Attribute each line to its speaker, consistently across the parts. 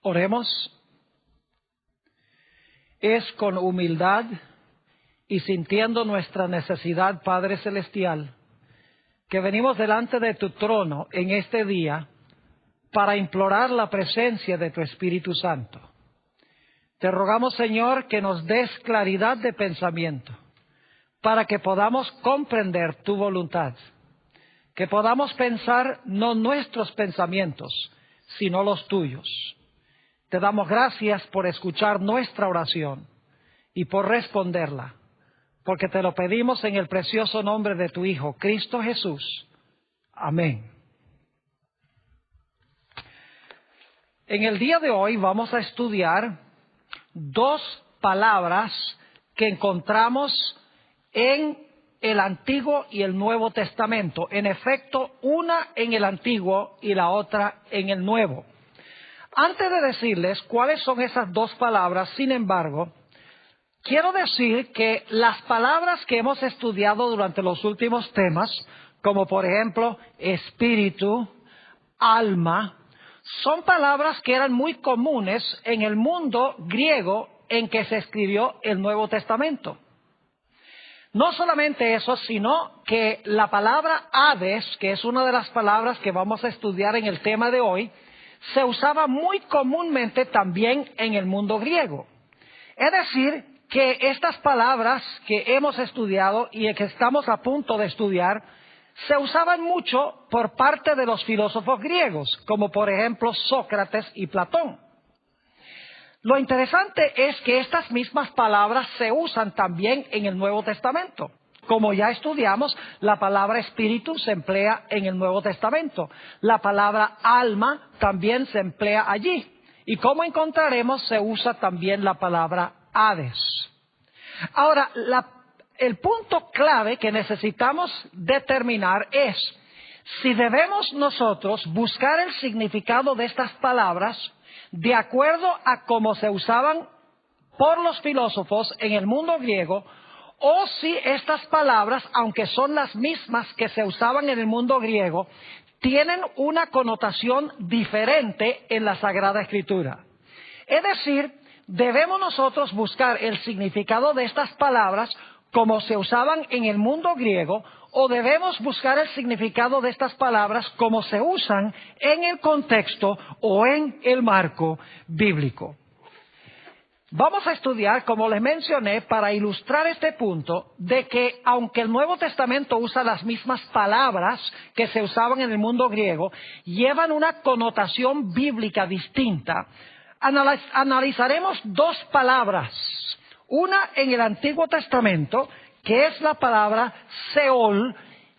Speaker 1: Oremos. Es con humildad y sintiendo nuestra necesidad, Padre Celestial, que venimos delante de tu trono en este día para implorar la presencia de tu Espíritu Santo. Te rogamos, Señor, que nos des claridad de pensamiento para que podamos comprender tu voluntad, que podamos pensar no nuestros pensamientos, sino los tuyos. Te damos gracias por escuchar nuestra oración y por responderla, porque te lo pedimos en el precioso nombre de tu Hijo, Cristo Jesús. Amén. En el día de hoy vamos a estudiar dos palabras que encontramos en el Antiguo y el Nuevo Testamento. En efecto, una en el Antiguo y la otra en el Nuevo. Antes de decirles cuáles son esas dos palabras, sin embargo, quiero decir que las palabras que hemos estudiado durante los últimos temas, como por ejemplo espíritu, alma, son palabras que eran muy comunes en el mundo griego en que se escribió el Nuevo Testamento. No solamente eso, sino que la palabra Hades, que es una de las palabras que vamos a estudiar en el tema de hoy, se usaba muy comúnmente también en el mundo griego. Es decir, que estas palabras que hemos estudiado y que estamos a punto de estudiar, se usaban mucho por parte de los filósofos griegos, como por ejemplo Sócrates y Platón. Lo interesante es que estas mismas palabras se usan también en el Nuevo Testamento. Como ya estudiamos, la palabra espíritu se emplea en el Nuevo Testamento. La palabra alma también se emplea allí. Y como encontraremos, se usa también la palabra Hades. Ahora, el punto clave que necesitamos determinar es si debemos nosotros buscar el significado de estas palabras de acuerdo a cómo se usaban por los filósofos en el mundo griego, o si estas palabras, aunque son las mismas que se usaban en el mundo griego, tienen una connotación diferente en la Sagrada Escritura. Es decir, debemos nosotros buscar el significado de estas palabras como se usaban en el mundo griego, o debemos buscar el significado de estas palabras como se usan en el contexto o en el marco bíblico. Vamos a estudiar, como les mencioné, para ilustrar este punto, de que aunque el Nuevo Testamento usa las mismas palabras que se usaban en el mundo griego, llevan una connotación bíblica distinta. Analizaremos dos palabras, una en el Antiguo Testamento, que es la palabra Seol,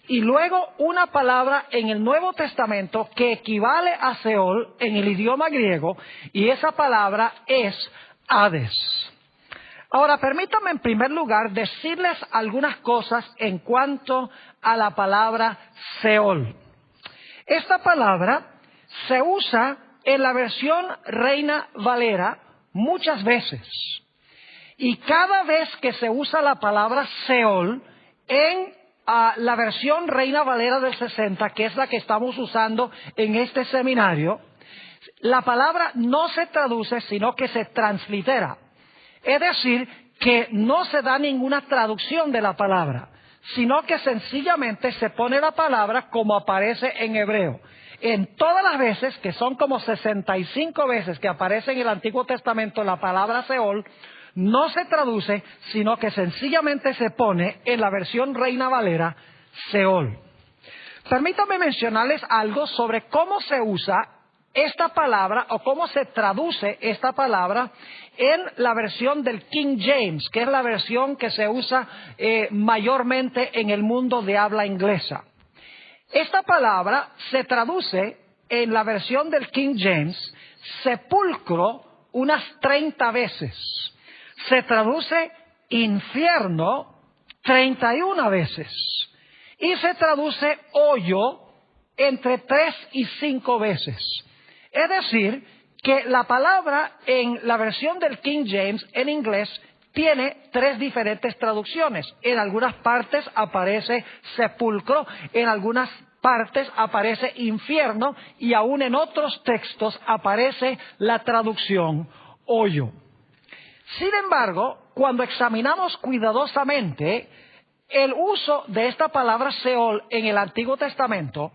Speaker 1: y luego una palabra en el Nuevo Testamento que equivale a Seol en el idioma griego, y esa palabra es Hades. Ahora, permítanme en primer lugar decirles algunas cosas en cuanto a la palabra Seol. Esta palabra se usa en la versión Reina Valera muchas veces. Y cada vez que se usa la palabra Seol en la versión Reina Valera del 60, que es la que estamos usando en este seminario, la palabra no se traduce, sino que se translitera. Es decir, que no se da ninguna traducción de la palabra, sino que sencillamente se pone la palabra como aparece en hebreo. En todas las veces, que son como 65 veces que aparece en el Antiguo Testamento la palabra Seol, no se traduce, sino que sencillamente se pone en la versión Reina Valera Seol. Permítanme mencionarles algo sobre cómo se usa esta palabra o cómo se traduce esta palabra en la versión del King James, que es la versión que se usa mayormente en el mundo de habla inglesa. Esta palabra se traduce en la versión del King James, sepulcro, unas 30 veces. Se traduce infierno 31 veces. Y se traduce hoyo entre 3 y 5 veces. Es decir, que la palabra en la versión del King James en inglés tiene 3 diferentes traducciones. En algunas partes aparece sepulcro, en algunas partes aparece infierno y aún en otros textos aparece la traducción hoyo. Sin embargo, cuando examinamos cuidadosamente el uso de esta palabra Seol en el Antiguo Testamento,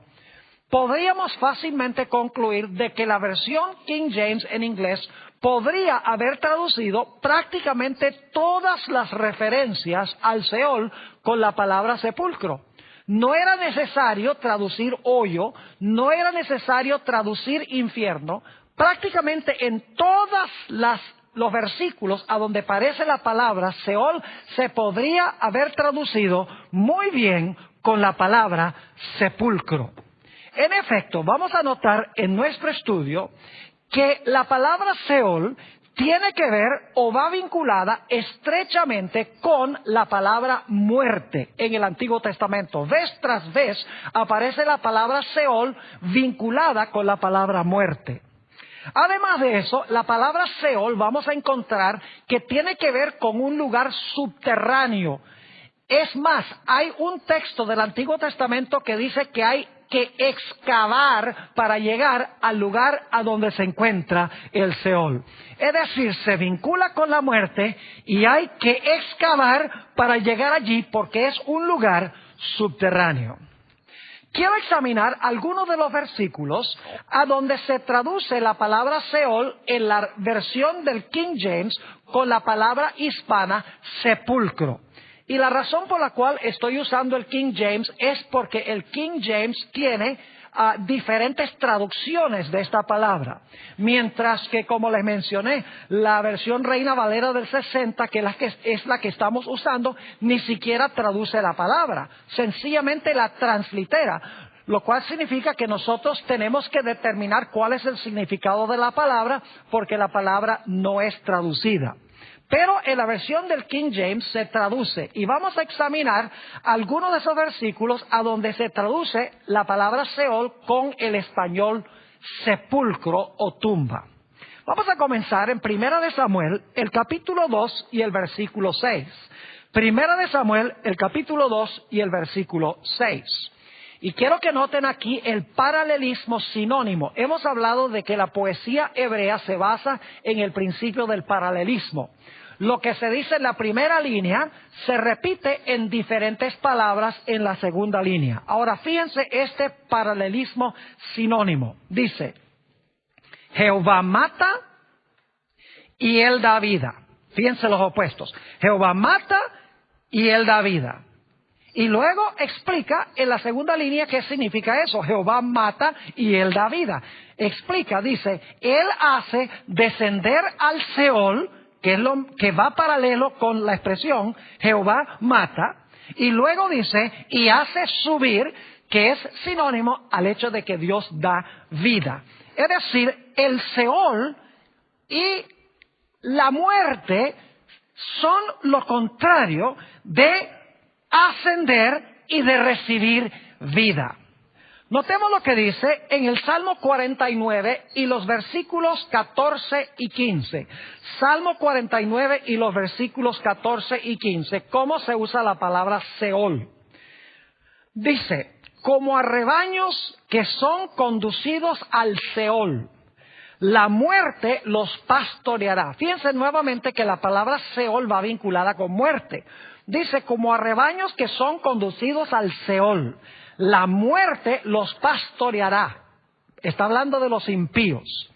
Speaker 1: podríamos fácilmente concluir de que la versión King James en inglés podría haber traducido prácticamente todas las referencias al Seol con la palabra sepulcro. No era necesario traducir hoyo, no era necesario traducir infierno. Prácticamente en todos los versículos a donde aparece la palabra Seol se podría haber traducido muy bien con la palabra sepulcro. En efecto, vamos a notar en nuestro estudio que la palabra Seol tiene que ver o va vinculada estrechamente con la palabra muerte en el Antiguo Testamento. Vez tras vez aparece la palabra Seol vinculada con la palabra muerte. Además de eso, la palabra Seol vamos a encontrar que tiene que ver con un lugar subterráneo. Es más, hay un texto del Antiguo Testamento que dice que hay que excavar para llegar al lugar a donde se encuentra el Seol. Es decir, se vincula con la muerte y hay que excavar para llegar allí porque es un lugar subterráneo. Quiero examinar algunos de los versículos a donde se traduce la palabra Seol en la versión del King James con la palabra hispana sepulcro. Y la razón por la cual estoy usando el King James es porque el King James tiene diferentes traducciones de esta palabra. Mientras que, como les mencioné, la versión Reina Valera del 60, que es la que estamos usando, ni siquiera traduce la palabra. Sencillamente la translitera. Lo cual significa que nosotros tenemos que determinar cuál es el significado de la palabra porque la palabra no es traducida. Pero en la versión del King James se traduce y vamos a examinar algunos de esos versículos a donde se traduce la palabra Seol con el español sepulcro o tumba. Vamos a comenzar en Primera de Samuel, el capítulo 2 y el versículo 6. Primera de Samuel, el capítulo 2 y el versículo 6. Y quiero que noten aquí el paralelismo sinónimo. Hemos hablado de que la poesía hebrea se basa en el principio del paralelismo. Lo que se dice en la primera línea se repite en diferentes palabras en la segunda línea. Ahora fíjense este paralelismo sinónimo. Dice, Jehová mata y él da vida. Fíjense los opuestos. Jehová mata y él da vida. Y luego explica en la segunda línea qué significa eso. Jehová mata y él da vida. Explica, dice, él hace descender al Seol, que es lo que va paralelo con la expresión Jehová mata. Y luego dice, y hace subir, que es sinónimo al hecho de que Dios da vida. Es decir, el Seol y la muerte son lo contrario de ascender y de recibir vida. Notemos lo que dice en el Salmo 49 y los versículos 14 y 15. Salmo 49 y los versículos 14 y 15. ¿Cómo se usa la palabra Seol? Dice, como a rebaños que son conducidos al Seol, la muerte los pastoreará. Fíjense nuevamente que la palabra Seol va vinculada con muerte. Dice, como a rebaños que son conducidos al Seol, la muerte los pastoreará. Está hablando de los impíos.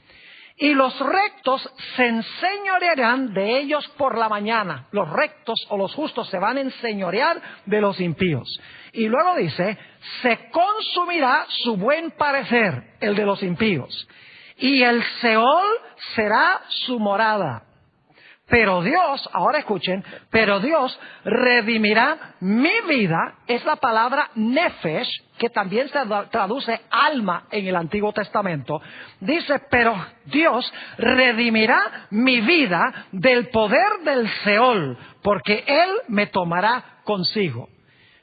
Speaker 1: Y los rectos se enseñorearán de ellos por la mañana. Los rectos o los justos se van a enseñorear de los impíos. Y luego dice, se consumirá su buen parecer, el de los impíos. Y el Seol será su morada. Pero Dios, ahora escuchen, pero Dios redimirá mi vida, es la palabra nefesh, que también se traduce alma en el Antiguo Testamento. Dice, pero Dios redimirá mi vida del poder del Seol, porque Él me tomará consigo.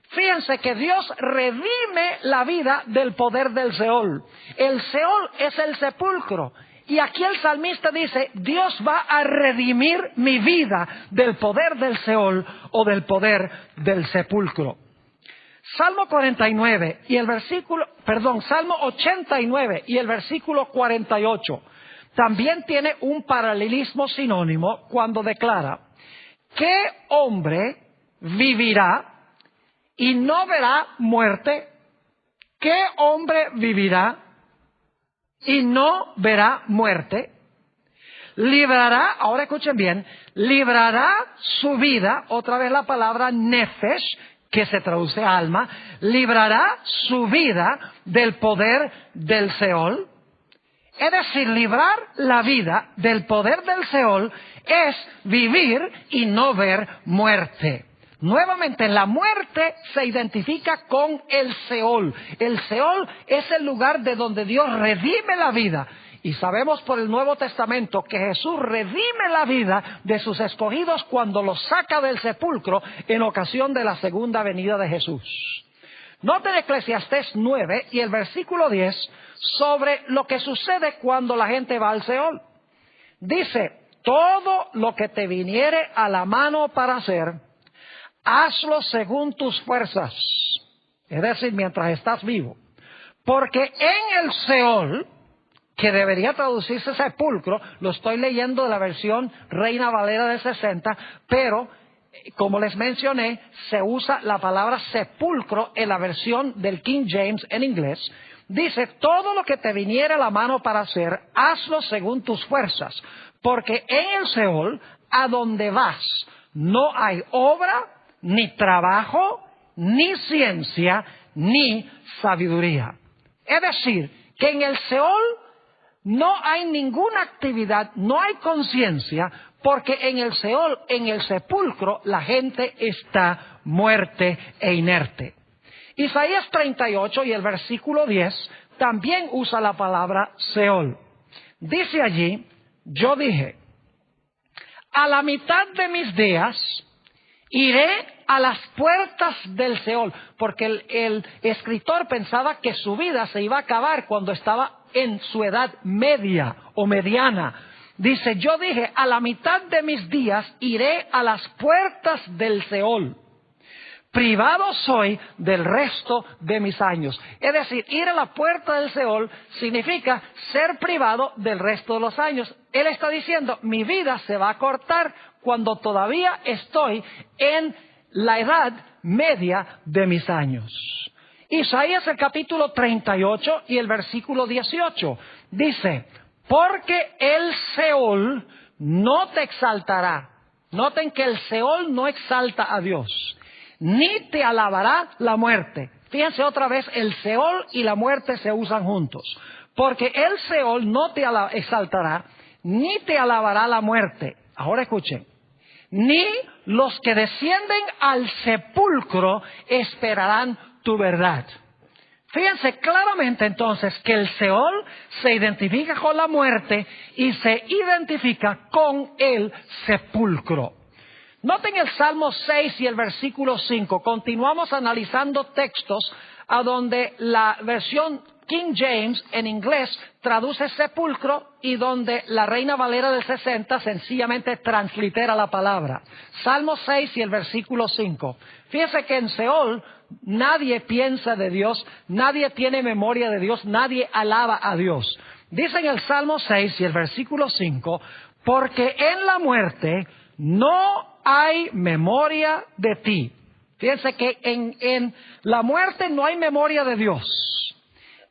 Speaker 1: Fíjense que Dios redime la vida del poder del Seol. El Seol es el sepulcro. Y aquí el salmista dice, Dios va a redimir mi vida del poder del Seol o del poder del sepulcro. Salmo 49 y el versículo, Salmo 89 y el versículo 48 también tiene un paralelismo sinónimo cuando declara: ¿qué hombre vivirá y no verá muerte? ¿Qué hombre vivirá y no verá muerte? Librará, ahora escuchen bien, librará su vida, otra vez la palabra nefesh, que se traduce alma, librará su vida del poder del Seol. Es decir, librar la vida del poder del Seol es vivir y no ver muerte. Nuevamente, la muerte se identifica con el Seol. El Seol es el lugar de donde Dios redime la vida. Y sabemos por el Nuevo Testamento que Jesús redime la vida de sus escogidos cuando los saca del sepulcro en ocasión de la segunda venida de Jesús. Noten Eclesiastés 9 y el versículo 10 sobre lo que sucede cuando la gente va al Seol. Dice: todo lo que te viniere a la mano para hacer, hazlo según tus fuerzas. Es decir, mientras estás vivo. Porque en el Seol, que debería traducirse sepulcro, lo estoy leyendo de la versión Reina Valera del 60, pero como les mencioné, se usa la palabra sepulcro en la versión del King James en inglés. Dice: todo lo que te viniera a la mano para hacer, hazlo según tus fuerzas, porque en el Seol, a donde vas, no hay obra, ni trabajo, ni ciencia, ni sabiduría. Es decir, que en el Seol no hay ninguna actividad, no hay conciencia, porque en el Seol, en el sepulcro, la gente está muerte e inerte. Isaías 38 y el versículo 10 también usa la palabra Seol. Dice allí: yo dije, a la mitad de mis días iré a las puertas del Seol, porque el escritor pensaba que su vida se iba a acabar cuando estaba en su edad media o mediana. Dice: yo dije, a la mitad de mis días iré a las puertas del Seol. Privado soy del resto de mis años. Es decir, ir a la puerta del Seol significa ser privado del resto de los años. Él está diciendo: mi vida se va a cortar cuando todavía estoy en la edad media de mis años. Isaías el capítulo 38 y el versículo 18 dice: porque el Seol no te exaltará. Noten que el Seol no exalta a Dios, ni te alabará la muerte. Fíjense otra vez, el Seol y la muerte se usan juntos. Porque el Seol no te exaltará, ni te alabará la muerte. Ahora escuchen: ni los que descienden al sepulcro esperarán tu verdad. Fíjense claramente entonces que el Seol se identifica con la muerte y se identifica con el sepulcro. Noten el Salmo 6 y el versículo 5. Continuamos analizando textos a donde la versión King James en inglés traduce sepulcro y donde la Reina Valera del 60 sencillamente translitera la palabra. Salmo 6 y el versículo 5. Fíjense que en Seol nadie piensa de Dios, nadie tiene memoria de Dios, nadie alaba a Dios. Dice en el Salmo 6 y el versículo 5: porque en la muerte no hay memoria de ti. Fíjense que en la muerte no hay memoria de Dios.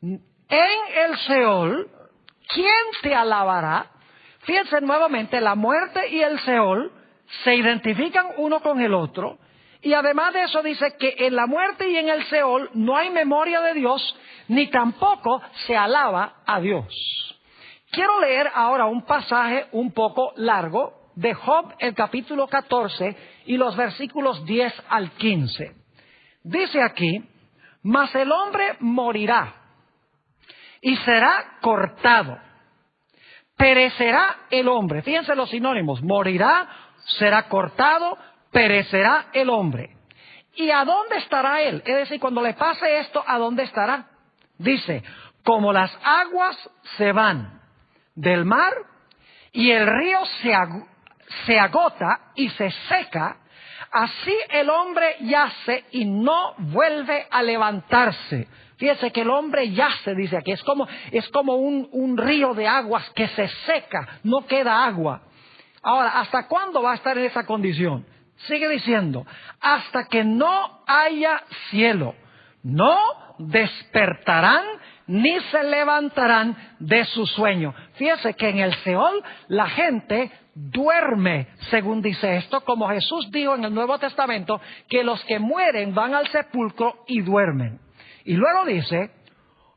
Speaker 1: En el Seol, ¿quién te alabará? Fíjense nuevamente, la muerte y el Seol se identifican uno con el otro. Y además de eso dice que en la muerte y en el Seol no hay memoria de Dios, ni tampoco se alaba a Dios. Quiero leer ahora un pasaje un poco largo de Job, el capítulo 14 y los versículos 10 al 15. Dice aquí: mas el hombre morirá y será cortado. Perecerá el hombre. Fíjense los sinónimos: morirá, será cortado, perecerá el hombre. ¿Y a dónde estará él? Es decir, cuando le pase esto, ¿a dónde estará? Dice: como las aguas se van del mar y el río se agota y se seca, Así el hombre yace y no vuelve a levantarse. Fíjese que el hombre yace, dice aquí, es como un río de aguas que se seca, no queda agua. Ahora, ¿hasta cuándo va a estar en esa condición? Sigue diciendo, hasta que no haya cielo, no despertarán ni se levantarán de su sueño. Fíjese que en el Seol la gente duerme, según dice esto, como Jesús dijo en el Nuevo Testamento, que los que mueren van al sepulcro y duermen. Y luego dice,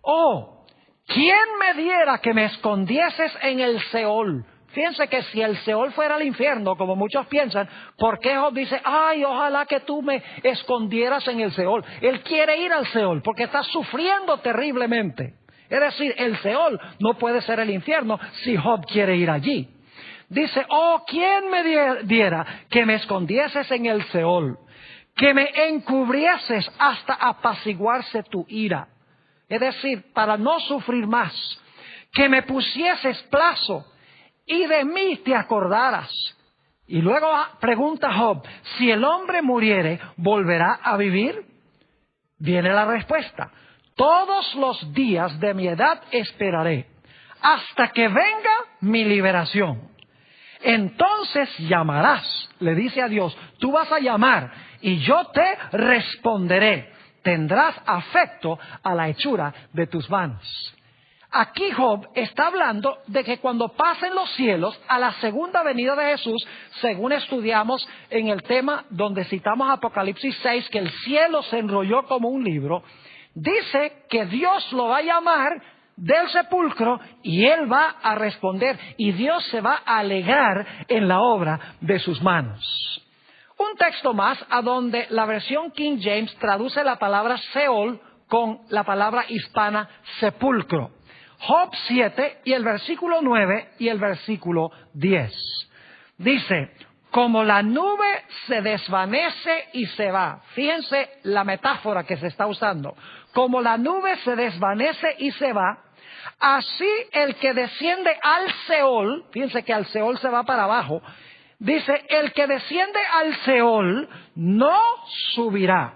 Speaker 1: oh, ¿quién me diera que me escondieses en el Seol? Fíjense que si el Seol fuera el infierno, como muchos piensan, ¿por qué Job dice, ay, ojalá que tú me escondieras en el Seol? Él quiere ir al Seol porque está sufriendo terriblemente. Es decir, el Seol no puede ser el infierno si Job quiere ir allí. Dice, oh, ¿quién me diera que me escondieses en el Seol? Que me encubrieses hasta apaciguarse tu ira. Es decir, para no sufrir más. Que me pusieses plazo y de mí te acordaras. Y luego pregunta Job, si el hombre muriere, ¿volverá a vivir? Viene la respuesta. Todos los días de mi edad esperaré, hasta que venga mi liberación. Entonces llamarás, le dice a Dios, tú vas a llamar y yo te responderé. Tendrás afecto a la hechura de tus manos. Aquí Job está hablando de que cuando pasen los cielos a la segunda venida de Jesús, según estudiamos en el tema donde citamos Apocalipsis 6, que el cielo se enrolló como un libro, dice que Dios lo va a llamar del sepulcro y Él va a responder y Dios se va a alegrar en la obra de sus manos. Un texto más a donde la versión King James traduce la palabra Seol con la palabra hispana sepulcro. Job 7 y el versículo 9 y el versículo 10. Dice, como la nube se desvanece y se va. Fíjense la metáfora que se está usando. Como la nube se desvanece y se va, así el que desciende al Seol, fíjense que al Seol se va para abajo, dice, el que desciende al Seol no subirá,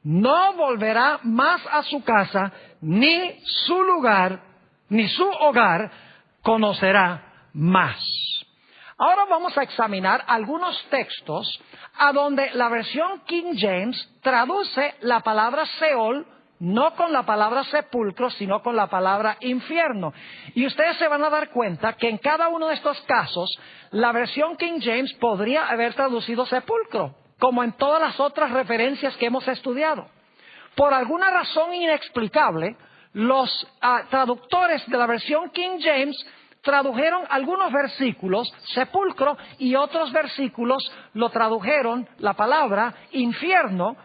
Speaker 1: no volverá más a su casa, ni su lugar, ni su hogar conocerá más. Ahora vamos a examinar algunos textos a donde la versión King James traduce la palabra Seol no con la palabra sepulcro, sino con la palabra infierno. Y ustedes se van a dar cuenta que en cada uno de estos casos, la versión King James podría haber traducido sepulcro, como en todas las otras referencias que hemos estudiado. Por alguna razón inexplicable, los traductores de la versión King James tradujeron algunos versículos sepulcro y otros versículos lo tradujeron la palabra infierno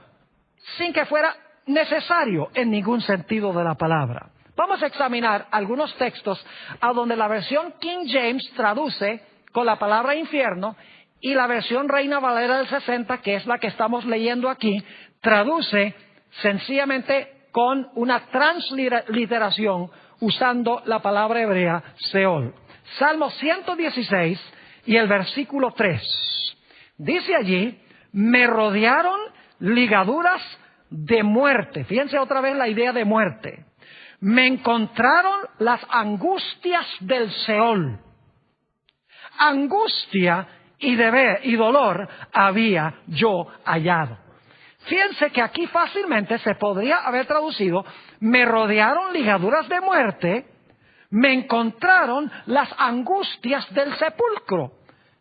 Speaker 1: sin que fuera necesario en ningún sentido de la palabra. Vamos a examinar algunos textos a donde la versión King James traduce con la palabra infierno y la versión Reina Valera del 60, que es la que estamos leyendo aquí, traduce sencillamente con una transliteración usando la palabra hebrea Seol. Salmo 116 y el versículo 3. Dice allí, me rodearon ligaduras de muerte. Fíjense otra vez la idea de muerte. Me encontraron las angustias del Seol. Angustia y dolor había yo hallado. Fíjense que aquí fácilmente se podría haber traducido, me rodearon ligaduras de muerte, me encontraron las angustias del sepulcro.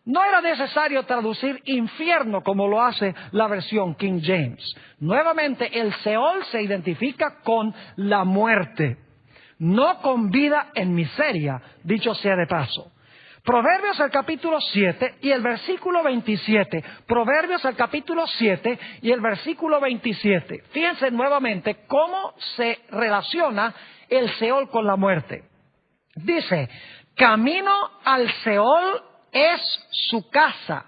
Speaker 1: No era necesario traducir infierno como lo hace la versión King James. Nuevamente, el Seol se identifica con la muerte, no con vida en miseria, dicho sea de paso. Proverbios el capítulo 7 y el versículo 27. Proverbios el capítulo 7 y el versículo 27. Fíjense nuevamente cómo se relaciona el Seol con la muerte. Dice, camino al Seol es su casa,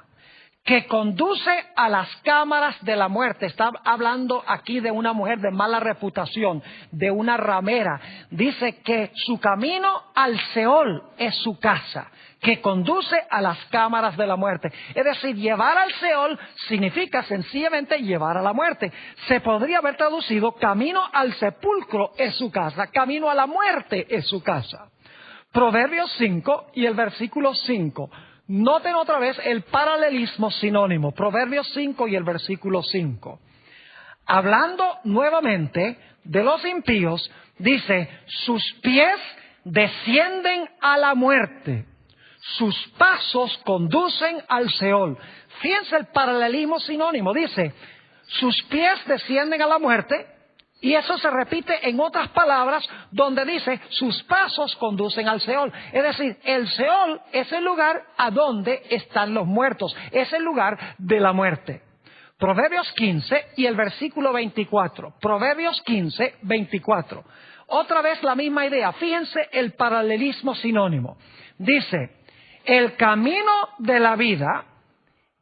Speaker 1: que conduce a las cámaras de la muerte. Está hablando aquí de una mujer de mala reputación, de una ramera. Dice que su camino al Seol es su casa, que conduce a las cámaras de la muerte. Es decir, llevar al Seol significa sencillamente llevar a la muerte. Se podría haber traducido camino al sepulcro es su casa, camino a la muerte es su casa. Proverbios 5 y el versículo 5. Noten otra vez el paralelismo sinónimo. Proverbios 5 y el versículo 5. Hablando nuevamente de los impíos, dice, sus pies descienden a la muerte, sus pasos conducen al Seol. Fíjense el paralelismo sinónimo. Dice, sus pies descienden a la muerte, y eso se repite en otras palabras donde dice, sus pasos conducen al Seol. Es decir, el Seol es el lugar a donde están los muertos, es el lugar de la muerte. Proverbios 15 y el versículo 24. Proverbios 15, 24. Otra vez la misma idea. Fíjense el paralelismo sinónimo. Dice, el camino de la vida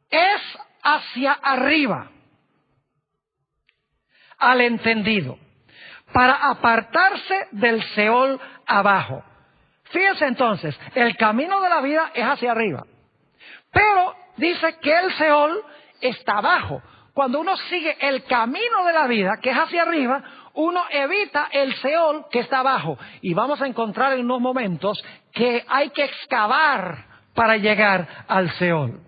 Speaker 1: es hacia arriba al entendido, para apartarse del Seol abajo. Fíjense entonces, el camino de la vida es hacia arriba, pero dice que el Seol está abajo. Cuando uno sigue el camino de la vida, que es hacia arriba, uno evita el Seol que está abajo. Y vamos a encontrar en unos momentos que hay que excavar para llegar al Seol.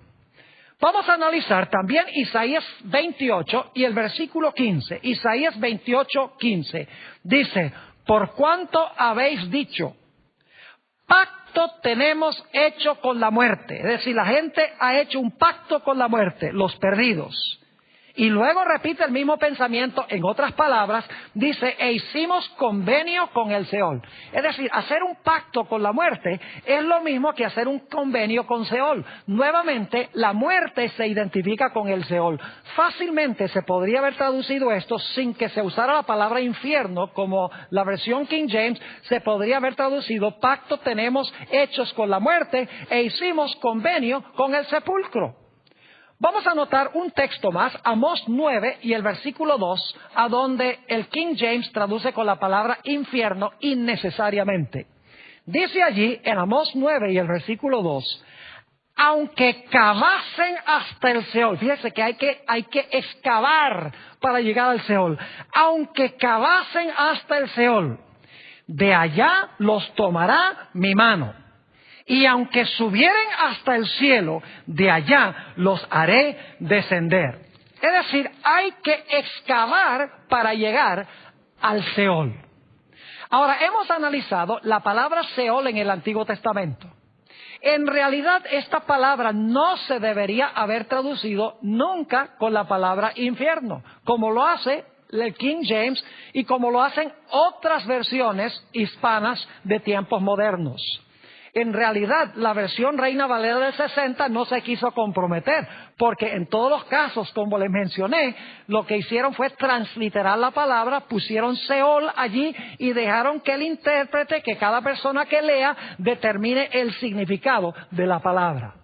Speaker 1: Vamos a analizar también Isaías 28 y el versículo 15. Isaías 28, 15. Dice, por cuanto habéis dicho, pacto tenemos hecho con la muerte. Es decir, la gente ha hecho un pacto con la muerte, los perdidos. Y luego repite el mismo pensamiento, en otras palabras, dice, e hicimos convenio con el Seol. Es decir, hacer un pacto con la muerte es lo mismo que hacer un convenio con Seol. Nuevamente, la muerte se identifica con el Seol. Fácilmente se podría haber traducido esto sin que se usara la palabra infierno, como la versión King James, se podría haber traducido, pacto tenemos hechos con la muerte, e hicimos convenio con el sepulcro. Vamos a anotar un texto más, Amós 9 y el versículo 2, a donde el King James traduce con la palabra infierno innecesariamente. Dice allí en Amós 9 y el versículo 2, aunque cavasen hasta el Seol, fíjese que hay que excavar para llegar al Seol, aunque cavasen hasta el Seol, de allá los tomará mi mano. Y aunque subieren hasta el cielo, de allá los haré descender. Es decir, hay que excavar para llegar al Seol. Ahora, hemos analizado la palabra Seol en el Antiguo Testamento. En realidad, esta palabra no se debería haber traducido nunca con la palabra infierno, como lo hace el King James y como lo hacen otras versiones hispanas de tiempos modernos. En realidad, la versión Reina Valera del 60 no se quiso comprometer, porque en todos los casos, como les mencioné, lo que hicieron fue transliterar la palabra, pusieron Seol allí y dejaron que el intérprete, que cada persona que lea, determine el significado de la palabra.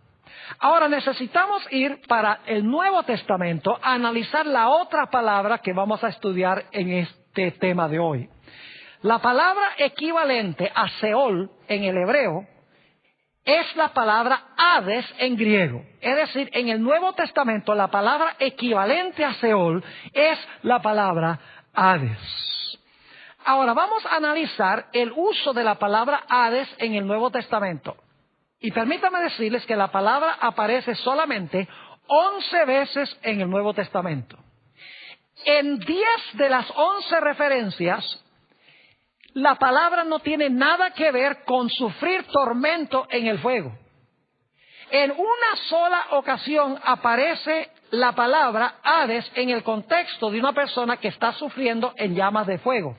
Speaker 1: Ahora necesitamos ir para el Nuevo Testamento a analizar la otra palabra que vamos a estudiar en este tema de hoy. La palabra equivalente a Seol en el hebreo es la palabra Hades en griego. Es decir, en el Nuevo Testamento la palabra equivalente a Seol es la palabra Hades. Ahora vamos a analizar el uso de la palabra Hades en el Nuevo Testamento. Y permítame decirles que la palabra aparece solamente 11 veces en el Nuevo Testamento. En 10 de las 11 referencias, la palabra no tiene nada que ver con sufrir tormento en el fuego. En una sola ocasión aparece la palabra Hades en el contexto de una persona que está sufriendo en llamas de fuego.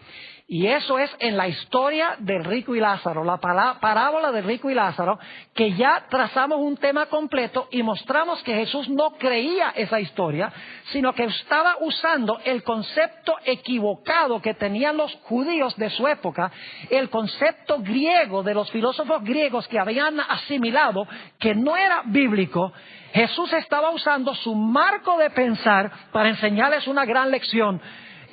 Speaker 1: Y eso es en la historia del rico y Lázaro, la parábola del rico y Lázaro, que ya trazamos un tema completo y mostramos que Jesús no creía esa historia, sino que estaba usando el concepto equivocado que tenían los judíos de su época, el concepto griego de los filósofos griegos que habían asimilado, que no era bíblico. Jesús estaba usando su marco de pensar para enseñarles una gran lección.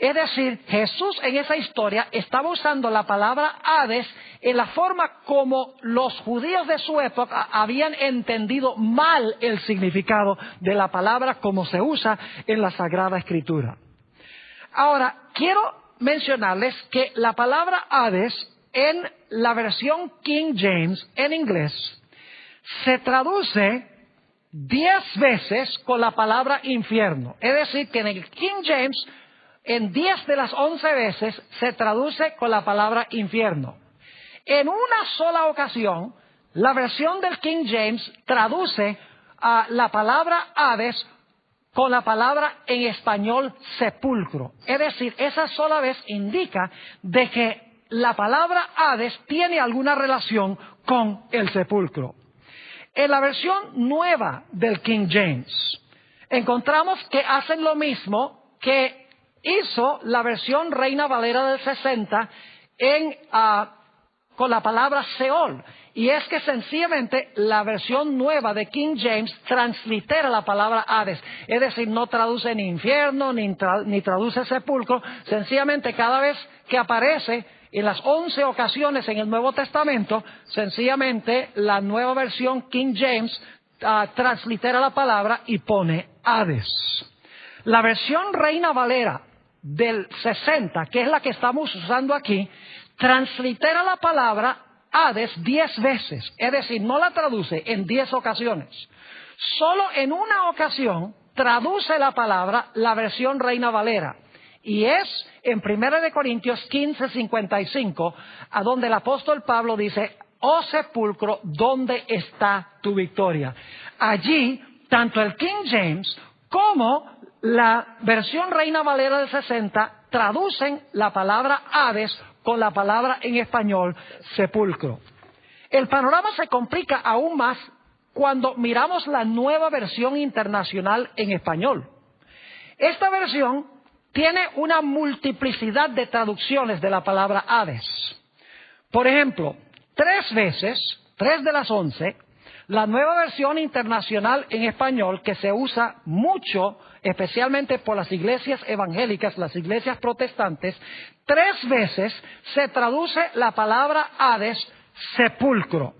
Speaker 1: Es decir, Jesús en esa historia estaba usando la palabra Hades en la forma como los judíos de su época habían entendido mal el significado de la palabra como se usa en la Sagrada Escritura. Ahora, quiero mencionarles que la palabra Hades en la versión King James en inglés se traduce 10 veces con la palabra infierno. Es decir, que en el King James en 10 de las 11 veces se traduce con la palabra infierno. En una sola ocasión, la versión del King James traduce la palabra Hades con la palabra en español sepulcro. Es decir, esa sola vez indica de que la palabra Hades tiene alguna relación con el sepulcro. En la versión nueva del King James, encontramos que hacen lo mismo que hizo la versión Reina Valera del 60 con la palabra Seol. Y es que sencillamente la versión nueva de King James translitera la palabra Hades. Es decir, no traduce ni infierno, ni traduce sepulcro. Sencillamente cada vez que aparece en las 11 ocasiones en el Nuevo Testamento, sencillamente la nueva versión King James translitera la palabra y pone Hades. La versión Reina Valera del 60, que es la que estamos usando aquí, translitera la palabra Hades 10 veces. Es decir, no la traduce en 10 ocasiones. Solo en una ocasión traduce la palabra la versión Reina Valera. Y es en 1 Corintios 15:55, a donde el apóstol Pablo dice: «Oh sepulcro, ¿dónde está tu victoria?». Allí, tanto el King James como la versión Reina Valera del 60 traducen la palabra Hades con la palabra en español sepulcro. El panorama se complica aún más cuando miramos la nueva versión internacional en español. Esta versión tiene una multiplicidad de traducciones de la palabra Hades. Por ejemplo, 3 veces, 3 de las 11, la nueva versión internacional en español, que se usa mucho, especialmente por las iglesias evangélicas, las iglesias protestantes, 3 veces se traduce la palabra Hades sepulcro.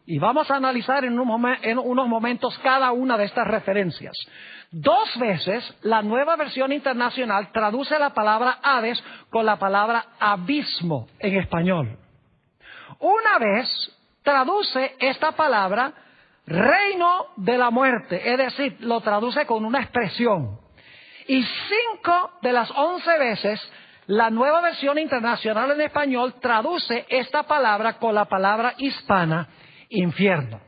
Speaker 1: Y vamos a analizar en unos momentos cada una de estas referencias. 2 veces la nueva versión internacional traduce la palabra Hades con la palabra abismo en español. Una vez traduce esta palabra reino de la muerte, es decir, lo traduce con una expresión. Y 5 de las 11 veces la nueva versión internacional en español traduce esta palabra con la palabra hispana infierno.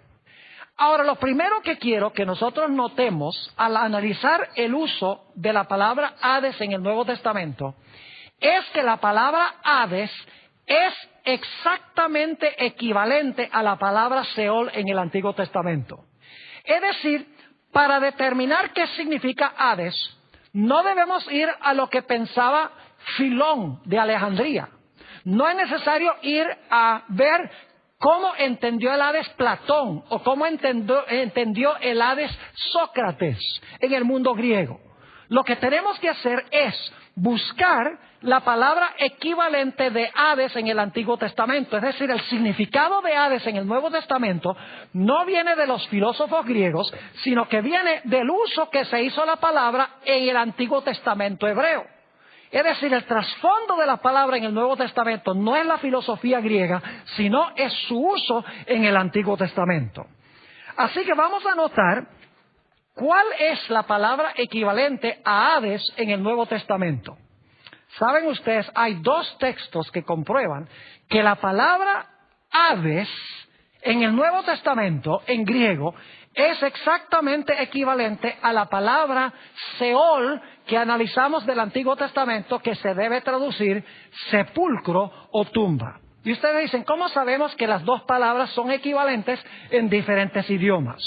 Speaker 1: Ahora, lo primero que quiero que nosotros notemos al analizar el uso de la palabra Hades en el Nuevo Testamento es que la palabra Hades es exactamente equivalente a la palabra Seol en el Antiguo Testamento. Es decir, para determinar qué significa Hades, no debemos ir a lo que pensaba Filón de Alejandría. No es necesario ir a ver cómo entendió el Hades Platón o cómo entendió el Hades Sócrates en el mundo griego. Lo que tenemos que hacer es buscar la palabra equivalente de Hades en el Antiguo Testamento. Es decir, el significado de Hades en el Nuevo Testamento no viene de los filósofos griegos, sino que viene del uso que se hizo la palabra en el Antiguo Testamento hebreo. Es decir, el trasfondo de la palabra en el Nuevo Testamento no es la filosofía griega, sino es su uso en el Antiguo Testamento. Así que vamos a notar cuál es la palabra equivalente a Hades en el Nuevo Testamento. Saben ustedes, hay 2 textos que comprueban que la palabra Hades en el Nuevo Testamento, en griego, es exactamente equivalente a la palabra Seol que analizamos del Antiguo Testamento que se debe traducir sepulcro o tumba. Y ustedes dicen, ¿cómo sabemos que las dos palabras son equivalentes en diferentes idiomas?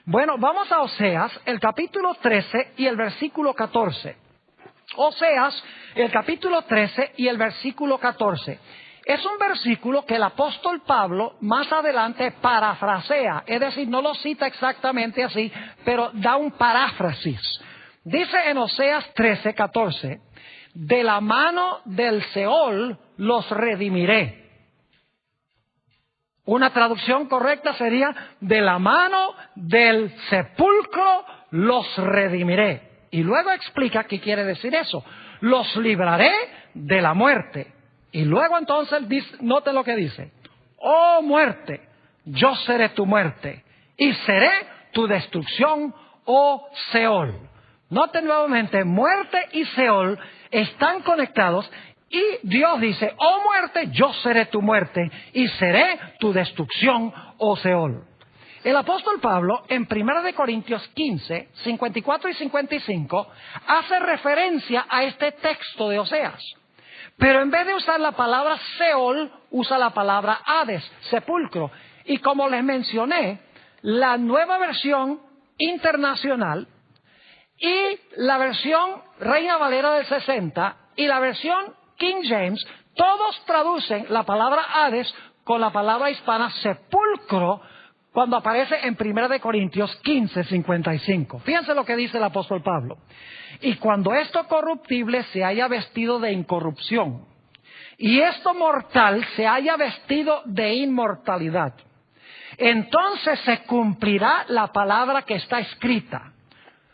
Speaker 1: Bueno, vamos a Oseas, el capítulo 13 y el versículo 14. Oseas, el capítulo 13 y el versículo 14. Es un versículo que el apóstol Pablo más adelante parafrasea, es decir, no lo cita exactamente así, pero da un paráfrasis. Dice en Oseas 13, 14, de la mano del Seol los redimiré. Una traducción correcta sería, de la mano del sepulcro los redimiré. Y luego explica qué quiere decir eso. Los libraré de la muerte. Y luego entonces, note lo que dice. Oh muerte, yo seré tu muerte y seré tu destrucción, oh Seol. Noten nuevamente, muerte y Seol están conectados y Dios dice, oh muerte, yo seré tu muerte y seré tu destrucción, oh Seol. El apóstol Pablo, en 1 Corintios 15, 54 y 55, hace referencia a este texto de Oseas. Pero en vez de usar la palabra Seol, usa la palabra Hades, sepulcro. Y como les mencioné, la nueva versión internacional y la versión Reina Valera del 60 y la versión King James, todos traducen la palabra Hades con la palabra hispana sepulcro cuando aparece en 1 Corintios 15, 55. Fíjense lo que dice el apóstol Pablo. Y cuando esto corruptible se haya vestido de incorrupción, y esto mortal se haya vestido de inmortalidad, entonces se cumplirá la palabra que está escrita.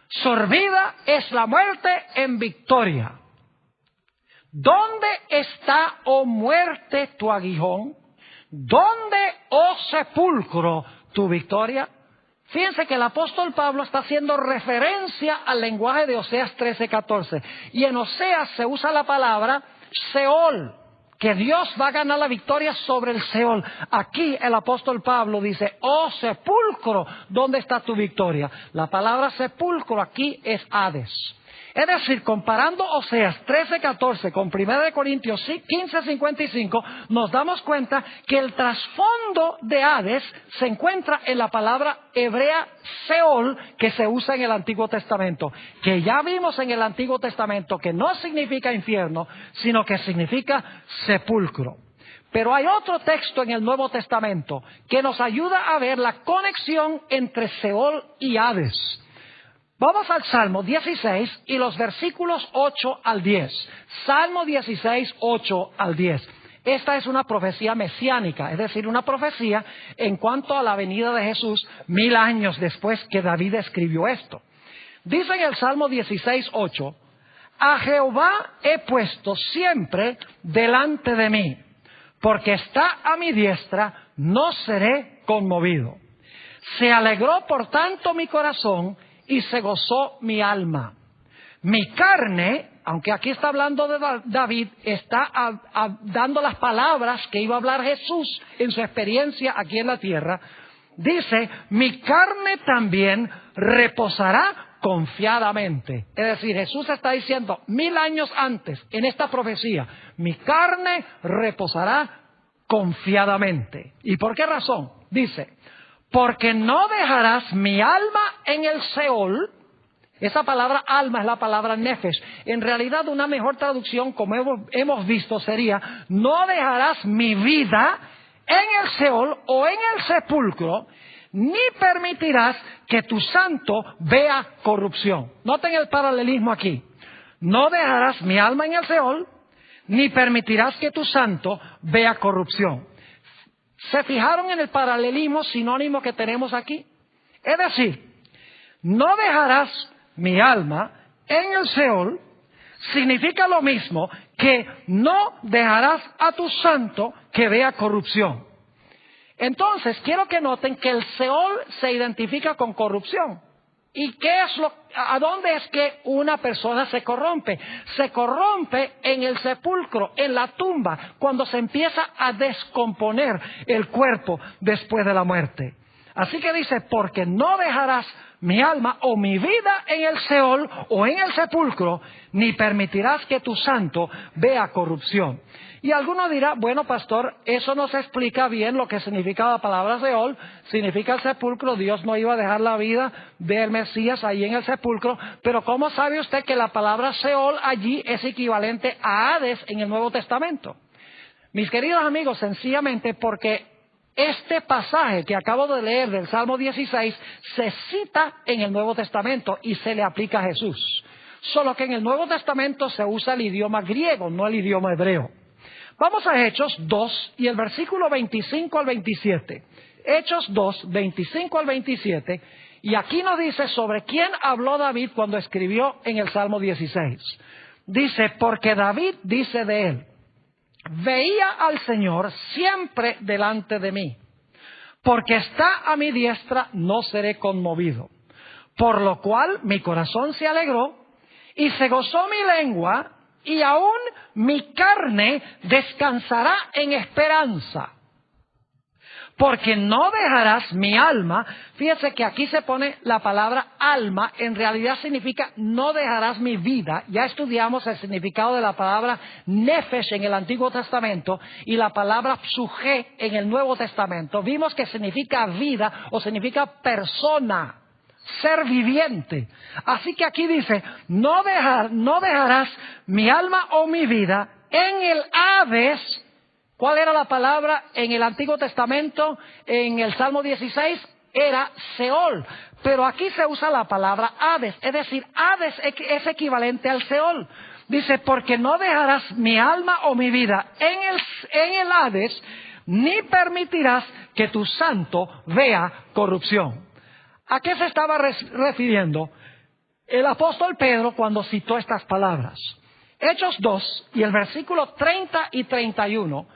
Speaker 1: Sorbida es la muerte en victoria. ¿Dónde está, oh muerte, tu aguijón? ¿Dónde, oh sepulcro, tu victoria? Fíjense que el apóstol Pablo está haciendo referencia al lenguaje de Oseas 13:14. Y en Oseas se usa la palabra Seol, que Dios va a ganar la victoria sobre el Seol. Aquí el apóstol Pablo dice, oh sepulcro, ¿dónde está tu victoria? La palabra sepulcro aquí es Hades. Es decir, comparando Oseas 13:14 con 1 Corintios 15:55, nos damos cuenta que el trasfondo de Hades se encuentra en la palabra hebrea Seol, que se usa en el Antiguo Testamento, que ya vimos en el Antiguo Testamento que no significa infierno, sino que significa sepulcro. Pero hay otro texto en el Nuevo Testamento que nos ayuda a ver la conexión entre Seol y Hades. Vamos al Salmo 16 y los versículos 8 al 10. Salmo 16, 8 al 10. Esta es una profecía mesiánica, es decir, una profecía en cuanto a la venida de Jesús 1000 años después que David escribió esto. Dice en el Salmo 16, 8, a Jehová he puesto siempre delante de mí, porque está a mi diestra, no seré conmovido. Se alegró por tanto mi corazón y se gozó mi alma. Mi carne, aunque aquí está hablando de David, está dando las palabras que iba a hablar Jesús en su experiencia aquí en la tierra. Dice, mi carne también reposará confiadamente. Es decir, Jesús está diciendo 1000 años antes en esta profecía, mi carne reposará confiadamente. ¿Y por qué razón? Dice, porque no dejarás mi alma en el Seol. Esa palabra alma es la palabra nefesh. En realidad una mejor traducción, como hemos visto, sería, no dejarás mi vida en el Seol o en el sepulcro, ni permitirás que tu santo vea corrupción. Noten el paralelismo aquí. No dejarás mi alma en el Seol, ni permitirás que tu santo vea corrupción. ¿Se fijaron en el paralelismo sinónimo que tenemos aquí? Es decir, no dejarás mi alma en el Seol significa lo mismo que no dejarás a tu santo que vea corrupción. Entonces, quiero que noten que el Seol se identifica con corrupción. ¿Y a dónde es que una persona se corrompe? Se corrompe en el sepulcro, en la tumba, cuando se empieza a descomponer el cuerpo después de la muerte. Así que dice, porque no dejarás mi alma o mi vida en el Seol o en el sepulcro, ni permitirás que tu santo vea corrupción. Y alguno dirá, bueno, pastor, eso no se explica bien lo que significa la palabra Seol. Significa el sepulcro. Dios no iba a dejar la vida del Mesías ahí en el sepulcro. Pero ¿cómo sabe usted que la palabra Seol allí es equivalente a Hades en el Nuevo Testamento? Mis queridos amigos, sencillamente porque este pasaje que acabo de leer del Salmo 16 se cita en el Nuevo Testamento y se le aplica a Jesús. Solo que en el Nuevo Testamento se usa el idioma griego, no el idioma hebreo. Vamos a Hechos 2 y el versículo 25 al 27. Hechos 2, 25 al 27. Y aquí nos dice sobre quién habló David cuando escribió en el Salmo 16. Dice, porque David dice de él, veía al Señor siempre delante de mí, porque está a mi diestra, no seré conmovido. Por lo cual mi corazón se alegró y se gozó mi lengua, y aún mi carne descansará en esperanza. Porque no dejarás mi alma. Fíjese que aquí se pone la palabra alma, en realidad significa no dejarás mi vida. Ya estudiamos el significado de la palabra nefesh en el Antiguo Testamento y la palabra psuje en el Nuevo Testamento. Vimos que significa vida o significa persona, ser viviente. Así que aquí dice, no dejarás mi alma o mi vida en el Hades. ¿Cuál era la palabra en el Antiguo Testamento? En el Salmo 16 era Seol. Pero aquí se usa la palabra Hades. Es decir, Hades es equivalente al Seol. Dice, porque no dejarás mi alma o mi vida en el Hades, ni permitirás que tu santo vea corrupción. ¿A qué se estaba refiriendo el apóstol Pedro cuando citó estas palabras? Hechos 2 y el versículo 30 y 31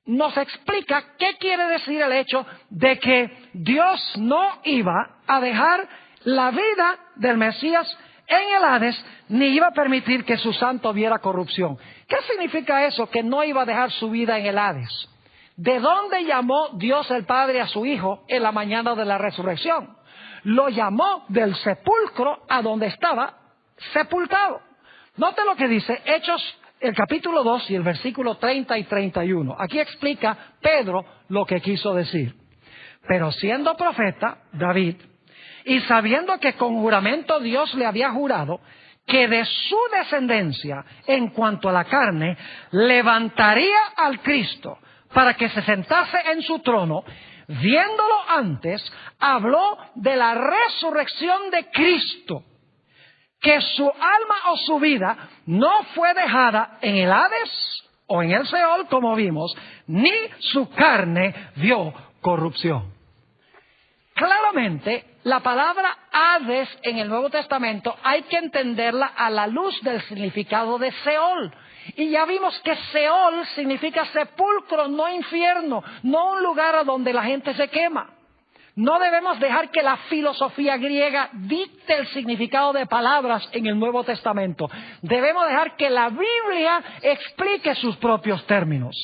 Speaker 1: nos explica qué quiere decir el hecho de que Dios no iba a dejar la vida del Mesías en el Hades, ni iba a permitir que su santo viera corrupción. ¿Qué significa eso, que no iba a dejar su vida en el Hades? ¿De dónde llamó Dios el Padre a su Hijo en la mañana de la resurrección? Lo llamó del sepulcro a donde estaba sepultado. Note lo que dice Hechos, el capítulo 2 y el versículo 30 y 31. Aquí explica Pedro lo que quiso decir. Pero siendo profeta, David, y sabiendo que con juramento Dios le había jurado que de su descendencia, en cuanto a la carne, levantaría al Cristo para que se sentase en su trono, viéndolo antes, habló de la resurrección de Cristo, que su alma o su vida no fue dejada en el Hades o en el Seol, como vimos, ni su carne vio corrupción. Claramente, la palabra Hades en el Nuevo Testamento hay que entenderla a la luz del significado de Seol. Y ya vimos que Seol significa sepulcro, no infierno, no un lugar a donde la gente se quema. No debemos dejar que la filosofía griega dicte el significado de palabras en el Nuevo Testamento. Debemos dejar que la Biblia explique sus propios términos.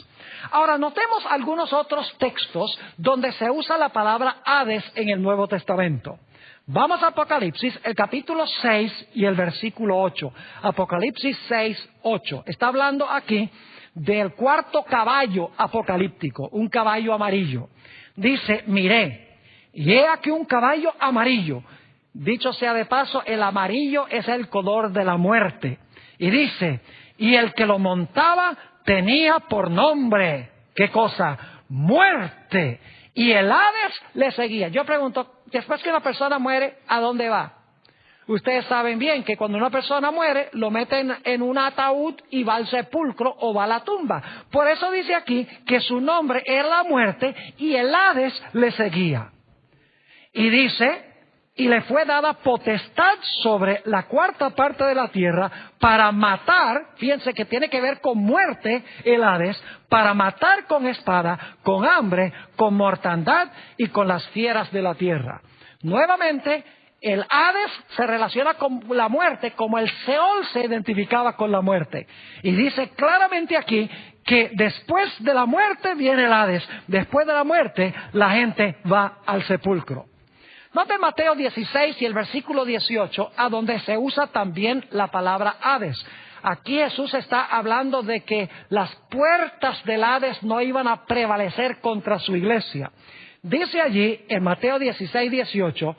Speaker 1: Ahora, notemos algunos otros textos donde se usa la palabra Hades en el Nuevo Testamento. Vamos a Apocalipsis, el capítulo 6 y el versículo 8. Apocalipsis 6, 8. Está hablando aquí del cuarto caballo apocalíptico, un caballo amarillo. Dice, miré. Y he aquí un caballo amarillo. Dicho sea de paso, el amarillo es el color de la muerte. Y dice, y el que lo montaba tenía por nombre, ¿qué cosa? Muerte. Y el Hades le seguía. Yo pregunto, después que una persona muere, ¿a dónde va? Ustedes saben bien que cuando una persona muere, lo meten en un ataúd y va al sepulcro o va a la tumba. Por eso dice aquí que su nombre era la muerte y el Hades le seguía. Y dice, y le fue dada potestad sobre la cuarta parte de la tierra para matar, fíjense que tiene que ver con muerte el Hades, para matar con espada, con hambre, con mortandad y con las fieras de la tierra. Nuevamente, el Hades se relaciona con la muerte como el Seol se identificaba con la muerte. Y dice claramente aquí que después de la muerte viene el Hades. Después de la muerte la gente va al sepulcro. Noten Mateo 16 y el versículo 18, a donde se usa también la palabra Hades. Aquí Jesús está hablando de que las puertas del Hades no iban a prevalecer contra su iglesia. Dice allí en Mateo 16, 18,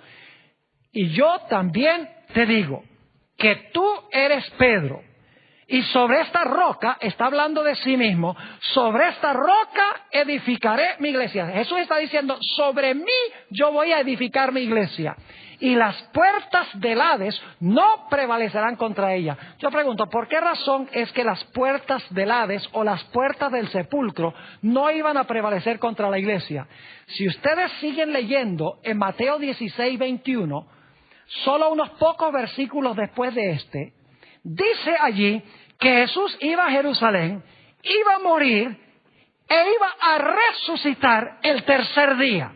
Speaker 1: y yo también te digo que tú eres Pedro, y sobre esta roca, está hablando de sí mismo, sobre esta roca edificaré mi iglesia. Jesús está diciendo, sobre mí yo voy a edificar mi iglesia. Y las puertas del Hades no prevalecerán contra ella. Yo pregunto, ¿por qué razón es que las puertas del Hades o las puertas del sepulcro no iban a prevalecer contra la iglesia? Si ustedes siguen leyendo en Mateo 16, 21, solo unos pocos versículos después de este, dice allí que Jesús iba a Jerusalén, iba a morir e iba a resucitar el tercer día.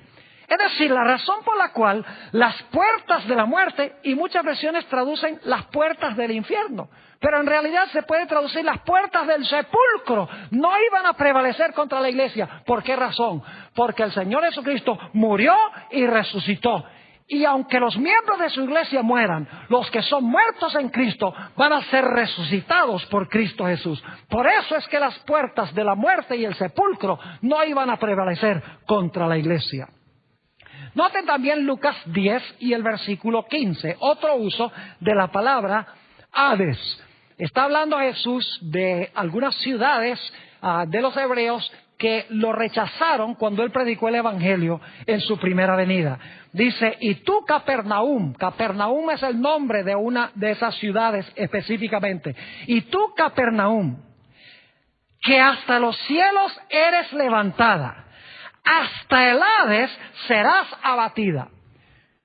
Speaker 1: Es decir, la razón por la cual las puertas de la muerte, y muchas versiones traducen las puertas del infierno, pero en realidad se puede traducir las puertas del sepulcro, no iban a prevalecer contra la iglesia. ¿Por qué razón? Porque el Señor Jesucristo murió y resucitó. Y aunque los miembros de su iglesia mueran, los que son muertos en Cristo van a ser resucitados por Cristo Jesús. Por eso es que las puertas de la muerte y el sepulcro no iban a prevalecer contra la iglesia. Noten también Lucas 10 y el versículo 15, otro uso de la palabra Hades. Está hablando Jesús de algunas ciudades de los hebreos que lo rechazaron cuando él predicó el evangelio en su primera venida. Dice, y tú Capernaum, Capernaum es el nombre de una de esas ciudades específicamente, y tú Capernaum, que hasta los cielos eres levantada, hasta el Hades serás abatida.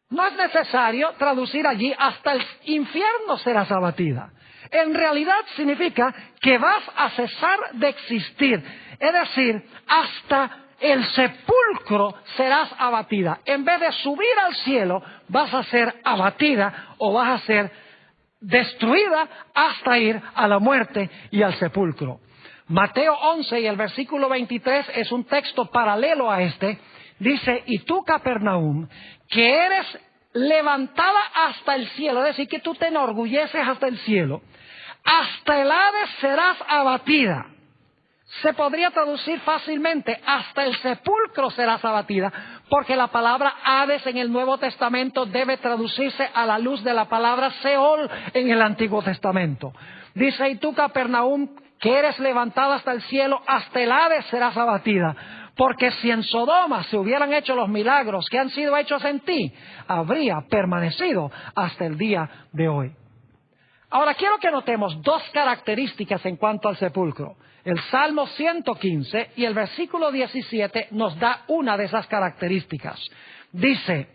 Speaker 1: No es necesario traducir allí hasta el infierno serás abatida. En realidad significa que vas a cesar de existir. Es decir, hasta el sepulcro serás abatida. En vez de subir al cielo, vas a ser abatida o vas a ser destruida hasta ir a la muerte y al sepulcro. Mateo 11 y el versículo 23 es un texto paralelo a este. Dice, y tú Capernaum, que eres levantada hasta el cielo, es decir, que tú te enorgulleces hasta el cielo, hasta el Hades serás abatida. Se podría traducir fácilmente, hasta el sepulcro serás abatida, porque la palabra Hades en el Nuevo Testamento debe traducirse a la luz de la palabra Seol en el Antiguo Testamento. Dice, y tú Capernaum, que eres levantada hasta el cielo, hasta el Hades serás abatida. Porque si en Sodoma se hubieran hecho los milagros que han sido hechos en ti, habría permanecido hasta el día de hoy. Ahora quiero que notemos dos características en cuanto al sepulcro. El Salmo 115 y el versículo 17 nos da una de esas características. Dice,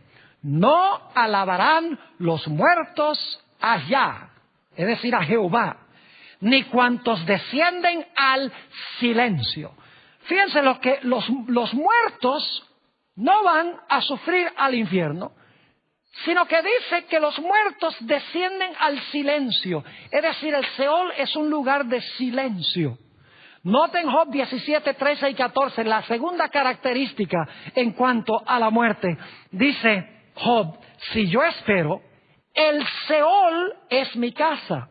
Speaker 1: no alabarán los muertos allá, es decir, a Jehová, ni cuantos descienden al silencio. Fíjense lo que los muertos no van a sufrir al infierno, sino que dice que los muertos descienden al silencio. Es decir, el Seol es un lugar de silencio. Noten Job 17, 13 y 14, la segunda característica en cuanto a la muerte. Dice Job, si yo espero, el Seol es mi casa.